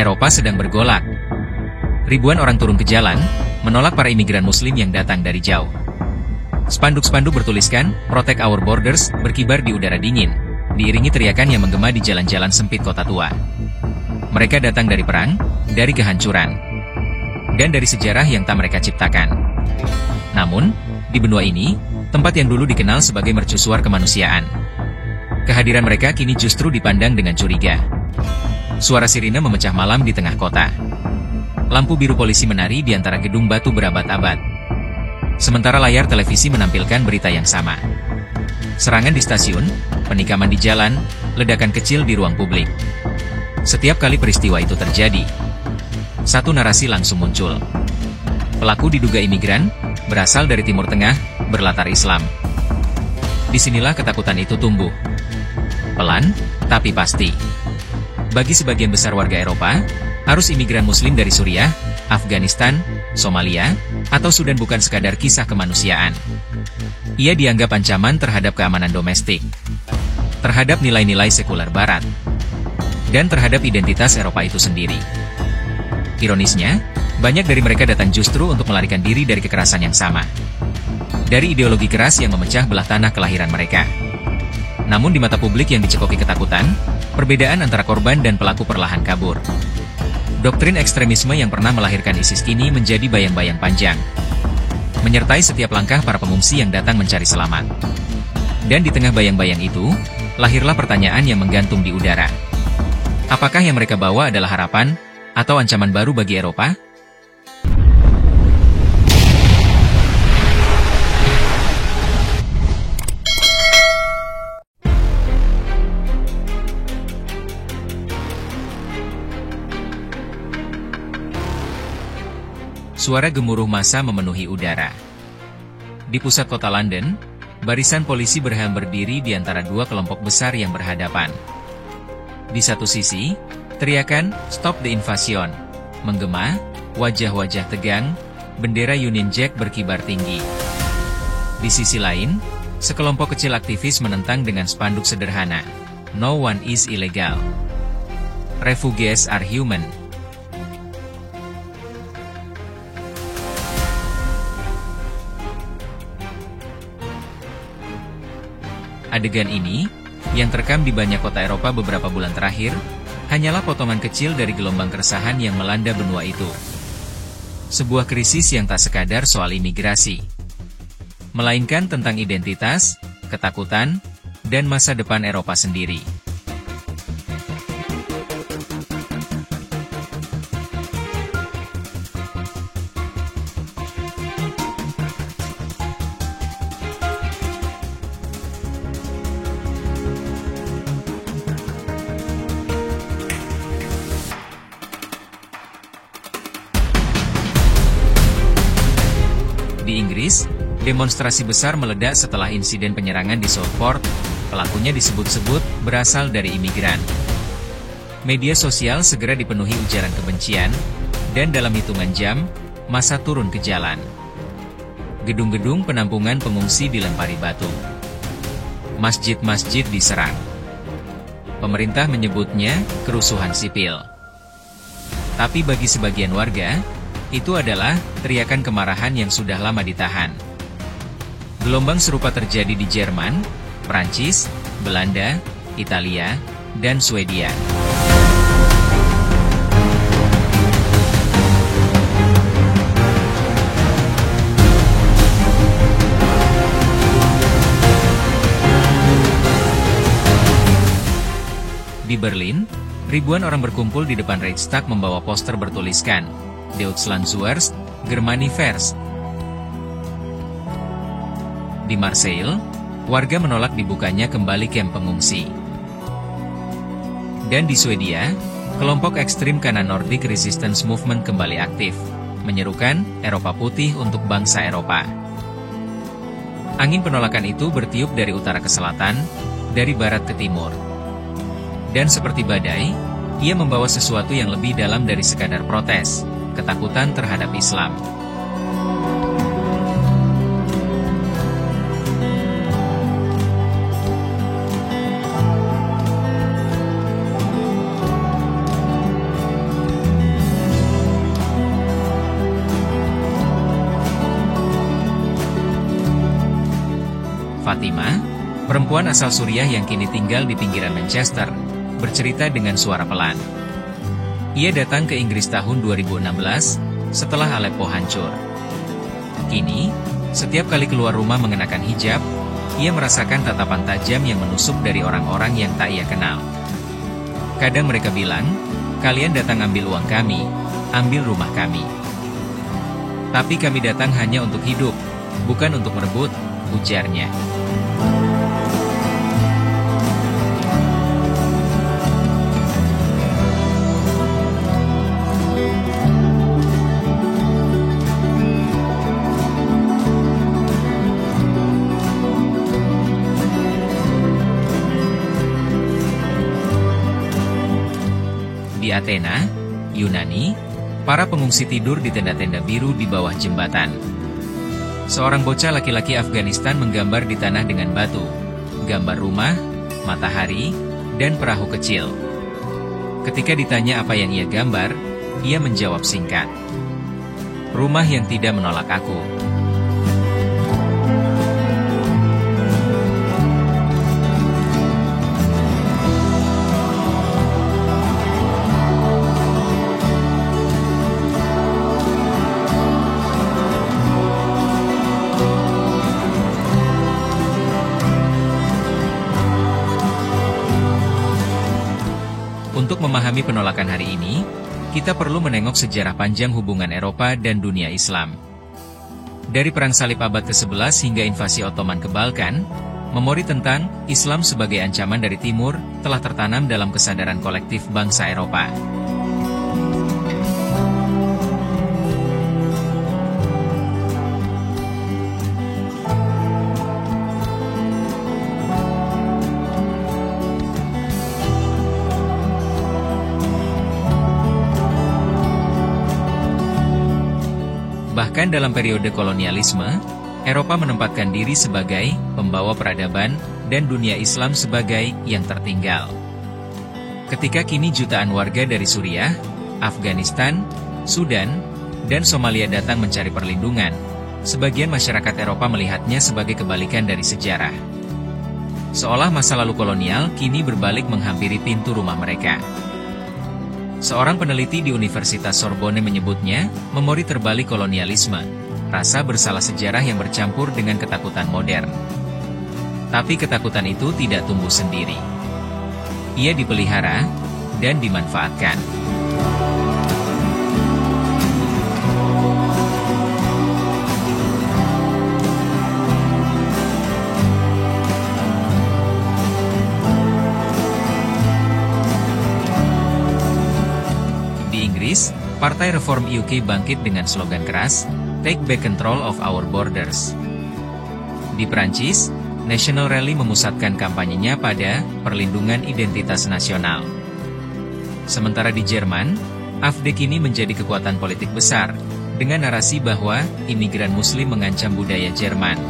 Eropa sedang bergolak. Ribuan orang turun ke jalan, menolak para imigran Muslim yang datang dari jauh. Spanduk-spanduk bertuliskan, "Protect our borders," berkibar di udara dingin, diiringi teriakan yang menggema di jalan-jalan sempit kota tua. Mereka datang dari perang, dari kehancuran, dan dari sejarah yang tak mereka ciptakan. Namun, di benua ini, tempat yang dulu dikenal sebagai mercusuar kemanusiaan, kehadiran mereka kini justru dipandang dengan curiga. Suara sirine memecah malam di tengah kota. Lampu biru polisi menari di antara gedung batu berabad-abad. Sementara layar televisi menampilkan berita yang sama. Serangan di stasiun, penikaman di jalan, ledakan kecil di ruang publik. Setiap kali peristiwa itu terjadi, satu narasi langsung muncul. Pelaku diduga imigran, berasal dari Timur Tengah, berlatar Islam. Disinilah ketakutan itu tumbuh. Pelan, tapi pasti. Bagi sebagian besar warga Eropa, arus imigran Muslim dari Suriah, Afghanistan, Somalia, atau Sudan bukan sekadar kisah kemanusiaan. Ia dianggap ancaman terhadap keamanan domestik, terhadap nilai-nilai sekuler Barat, dan terhadap identitas Eropa itu sendiri. Ironisnya, banyak dari mereka datang justru untuk melarikan diri dari kekerasan yang sama, dari ideologi keras yang memecah belah tanah kelahiran mereka. Namun di mata publik yang dicekoki ketakutan, perbedaan antara korban dan pelaku perlahan kabur. Doktrin ekstremisme yang pernah melahirkan ISIS kini menjadi bayang-bayang panjang, menyertai setiap langkah para pengungsi yang datang mencari selamat. Dan di tengah bayang-bayang itu, lahirlah pertanyaan yang menggantung di udara. Apakah yang mereka bawa adalah harapan, atau ancaman baru bagi Eropa? Suara gemuruh massa memenuhi udara. Di pusat kota London, barisan polisi berham berdiri di antara dua kelompok besar yang berhadapan. Di satu sisi, teriakan "Stop the Invasion" menggema, wajah-wajah tegang, bendera Union Jack berkibar tinggi. Di sisi lain, sekelompok kecil aktivis menentang dengan spanduk sederhana, "No one is illegal. Refugees are human." Adegan ini, yang terekam di banyak kota Eropa beberapa bulan terakhir, hanyalah potongan kecil dari gelombang keresahan yang melanda benua itu. Sebuah krisis yang tak sekadar soal imigrasi, melainkan tentang identitas, ketakutan, dan masa depan Eropa sendiri. Di Inggris, demonstrasi besar meledak setelah insiden penyerangan di Southport. Pelakunya disebut-sebut berasal dari imigran. Media sosial segera dipenuhi ujaran kebencian, dan dalam hitungan jam, massa turun ke jalan. Gedung-gedung penampungan pengungsi dilempari batu. Masjid-masjid diserang. Pemerintah menyebutnya kerusuhan sipil. Tapi bagi sebagian warga, itu adalah teriakan kemarahan yang sudah lama ditahan. Gelombang serupa terjadi di Jerman, Prancis, Belanda, Italia, dan Swedia. Di Berlin, ribuan orang berkumpul di depan Reichstag membawa poster bertuliskan Deutschland zuerst, Germany first. Di Marseille, warga menolak dibukanya kembali kamp pengungsi. Dan di Swedia, kelompok ekstrim kanan Nordic Resistance Movement kembali aktif, menyerukan Eropa putih untuk bangsa Eropa. Angin penolakan itu bertiup dari utara ke selatan, dari barat ke timur. Dan seperti badai, ia membawa sesuatu yang lebih dalam dari sekadar protes, ketakutan terhadap Islam. Fatima, perempuan asal Suriah yang kini tinggal di pinggiran Manchester, bercerita dengan suara pelan. Ia datang ke Inggris tahun 2016, setelah Aleppo hancur. Kini, setiap kali keluar rumah mengenakan hijab, ia merasakan tatapan tajam yang menusuk dari orang-orang yang tak ia kenal. Kadang mereka bilang, "Kalian datang ambil uang kami, ambil rumah kami. Tapi kami datang hanya untuk hidup, bukan untuk merebut," ujarnya. Di Athena, Yunani, para pengungsi tidur di tenda-tenda biru di bawah jembatan. Seorang bocah laki-laki Afghanistan menggambar di tanah dengan batu, gambar rumah, matahari, dan perahu kecil. Ketika ditanya apa yang ia gambar, ia menjawab singkat, "Rumah yang tidak menolak aku." Untuk memahami penolakan hari ini, kita perlu menengok sejarah panjang hubungan Eropa dan dunia Islam. Dari Perang Salib abad ke-11 hingga invasi Ottoman ke Balkan, memori tentang Islam sebagai ancaman dari timur telah tertanam dalam kesadaran kolektif bangsa Eropa. Bahkan dalam periode kolonialisme, Eropa menempatkan diri sebagai pembawa peradaban dan dunia Islam sebagai yang tertinggal. Ketika kini jutaan warga dari Suriah, Afghanistan, Sudan, dan Somalia datang mencari perlindungan, sebagian masyarakat Eropa melihatnya sebagai kebalikan dari sejarah. Seolah masa lalu kolonial kini berbalik menghampiri pintu rumah mereka. Seorang peneliti di Universitas Sorbonne menyebutnya, memori terbalik kolonialisme, rasa bersalah sejarah yang bercampur dengan ketakutan modern. Tapi ketakutan itu tidak tumbuh sendiri. Ia dipelihara dan dimanfaatkan. Partai Reform UK bangkit dengan slogan keras, "Take back control of our borders." Di Prancis, National Rally memusatkan kampanyenya pada perlindungan identitas nasional. Sementara di Jerman, AfD kini menjadi kekuatan politik besar, dengan narasi bahwa imigran Muslim mengancam budaya Jerman.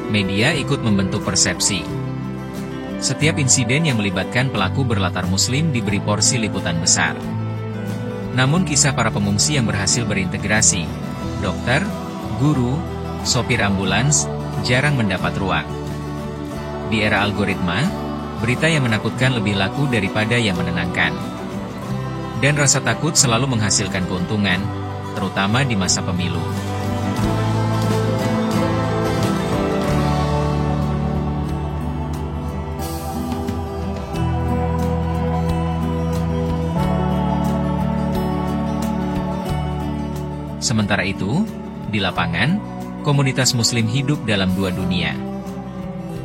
Media ikut membentuk persepsi. Setiap insiden yang melibatkan pelaku berlatar Muslim diberi porsi liputan besar. Namun kisah para pengungsi yang berhasil berintegrasi, dokter, guru, sopir ambulans, jarang mendapat ruang. Di era algoritma, berita yang menakutkan lebih laku daripada yang menenangkan. Dan rasa takut selalu menghasilkan keuntungan, terutama di masa pemilu. Sementara itu, di lapangan, komunitas Muslim hidup dalam dua dunia.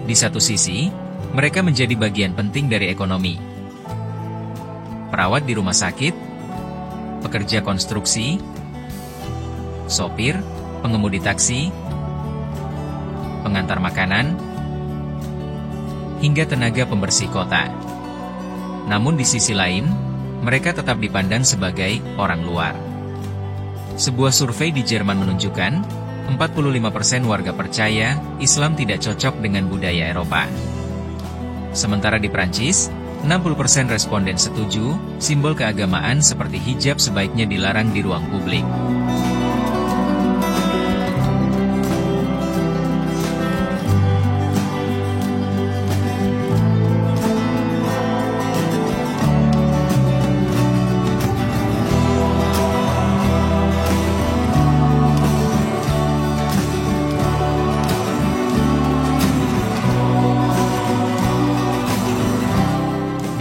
Di satu sisi, mereka menjadi bagian penting dari ekonomi. Perawat di rumah sakit, pekerja konstruksi, sopir, pengemudi taksi, pengantar makanan, hingga tenaga pembersih kota. Namun di sisi lain, mereka tetap dipandang sebagai orang luar. Sebuah survei di Jerman menunjukkan, 45% warga percaya Islam tidak cocok dengan budaya Eropa. Sementara di Prancis, 60% responden setuju, simbol keagamaan seperti hijab sebaiknya dilarang di ruang publik.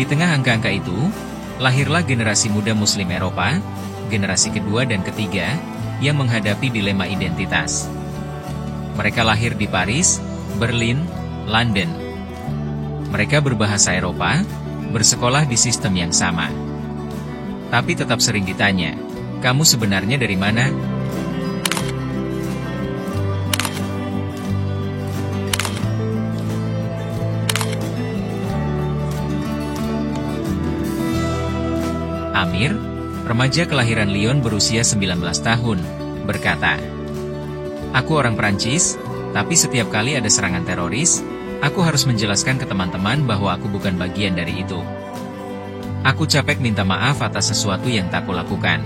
Di tengah angka-angka itu, lahirlah generasi muda Muslim Eropa, generasi kedua dan ketiga, yang menghadapi dilema identitas. Mereka lahir di Paris, Berlin, London. Mereka berbahasa Eropa, bersekolah di sistem yang sama. Tapi tetap sering ditanya, kamu sebenarnya dari mana? Amir, remaja kelahiran Lyon berusia 19 tahun, berkata, "Aku orang Prancis, tapi setiap kali ada serangan teroris, aku harus menjelaskan ke teman-teman bahwa aku bukan bagian dari itu. Aku capek minta maaf atas sesuatu yang tak kulakukan."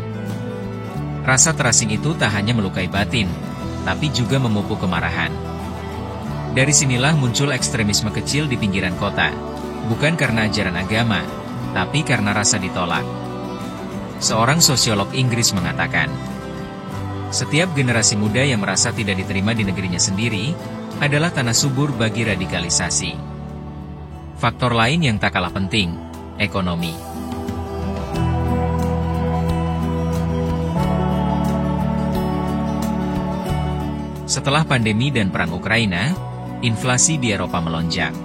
Rasa terasing itu tak hanya melukai batin, tapi juga memupuk kemarahan. Dari sinilah muncul ekstremisme kecil di pinggiran kota, bukan karena ajaran agama, tapi karena rasa ditolak. Seorang sosiolog Inggris mengatakan, setiap generasi muda yang merasa tidak diterima di negerinya sendiri, adalah tanah subur bagi radikalisasi. Faktor lain yang tak kalah penting, ekonomi. Setelah pandemi dan perang Ukraina, inflasi di Eropa melonjak.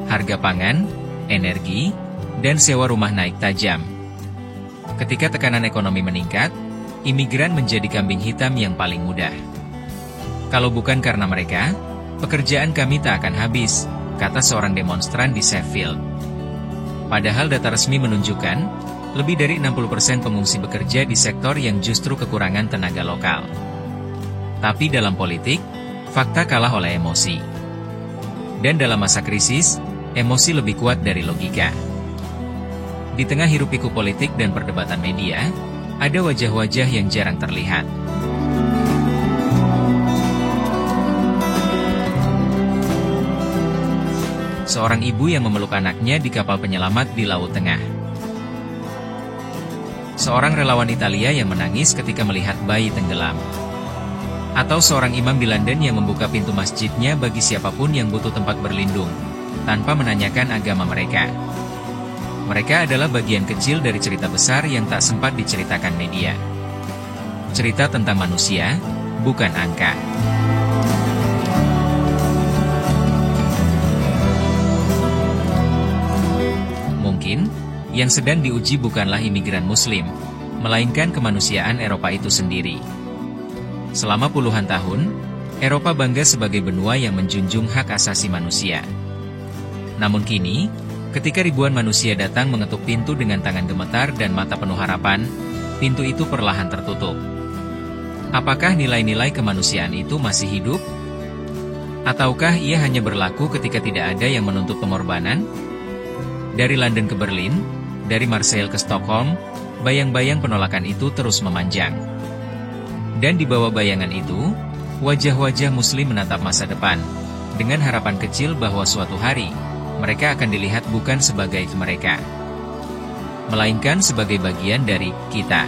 Harga pangan, energi, dan sewa rumah naik tajam. Ketika tekanan ekonomi meningkat, imigran menjadi kambing hitam yang paling mudah. Kalau bukan karena mereka, pekerjaan kami tak akan habis, kata seorang demonstran di Sheffield. Padahal data resmi menunjukkan, lebih dari 60% pengungsi bekerja di sektor yang justru kekurangan tenaga lokal. Tapi dalam politik, fakta kalah oleh emosi. Dan dalam masa krisis, emosi lebih kuat dari logika. Di tengah hiruk-pikuk politik dan perdebatan media, ada wajah-wajah yang jarang terlihat. Seorang ibu yang memeluk anaknya di kapal penyelamat di Laut Tengah. Seorang relawan Italia yang menangis ketika melihat bayi tenggelam. Atau seorang imam di London yang membuka pintu masjidnya bagi siapapun yang butuh tempat berlindung, tanpa menanyakan agama mereka. Mereka adalah bagian kecil dari cerita besar yang tak sempat diceritakan media. Cerita tentang manusia, bukan angka. Mungkin, yang sedang diuji bukanlah imigran Muslim, melainkan kemanusiaan Eropa itu sendiri. Selama puluhan tahun, Eropa bangga sebagai benua yang menjunjung hak asasi manusia. Namun kini, ketika ribuan manusia datang mengetuk pintu dengan tangan gemetar dan mata penuh harapan, pintu itu perlahan tertutup. Apakah nilai-nilai kemanusiaan itu masih hidup? Ataukah ia hanya berlaku ketika tidak ada yang menuntut pengorbanan? Dari London ke Berlin, dari Marseille ke Stockholm, bayang-bayang penolakan itu terus memanjang. Dan di bawah bayangan itu, wajah-wajah Muslim menatap masa depan, dengan harapan kecil bahwa suatu hari, mereka akan dilihat bukan sebagai mereka, melainkan sebagai bagian dari kita.